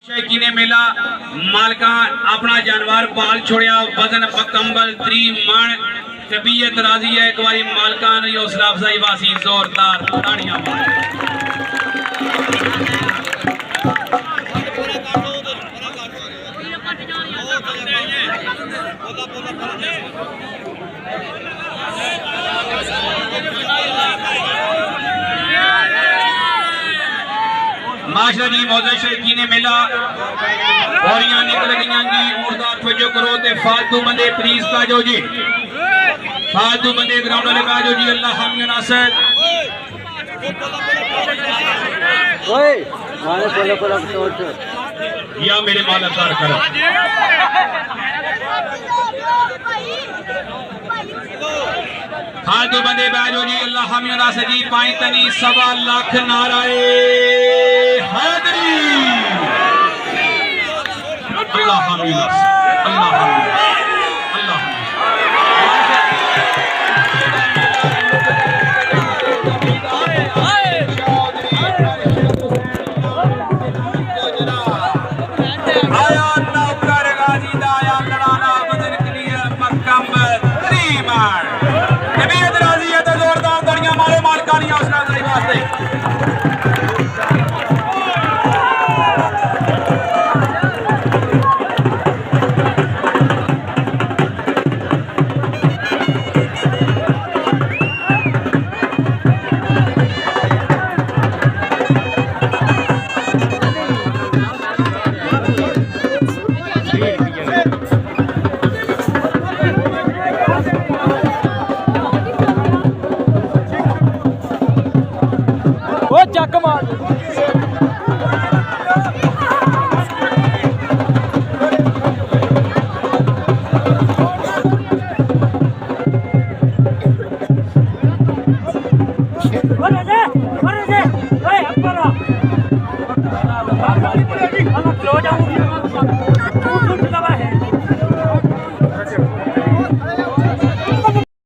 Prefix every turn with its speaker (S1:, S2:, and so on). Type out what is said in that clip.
S1: शौकीने मेला मालका अपना जानवर पाल छोड़िया वजन कंबल 3 मण तबीयत राजी है। एक बारी मालका ने हौसला अफजाई वासी जोरदार ताड़ियां माशरा जी मौजूद शौकीने मेला बोरियां निकल गई जी। उड़दार तवज्जो करो ते फालतू बंदे प्लीज बाजो जी, फालतू बंदे ग्राउंड वाले बाजो जी। अल्लाह हामी नासर
S2: ओए मारे बोलो बोलो सोच
S1: या मेरे माल अतार करो। फालतू बंदे बाजो जी। अल्लाह हामी नासर जी। 5 तनी 1.25 लाख नाराए हैदरी। अल्लाह हामी नासर, अल्लाह हामी नासर, अल्लाह आया नौकर गाजी दा आया लड़ाना वजन क्लियर मकम्मल 3 मण तबीयत राजी है तो जोरदार तालियां मारे मालका दी हौसला अफजाई वास्ते।
S2: ओ चक मार क्लोज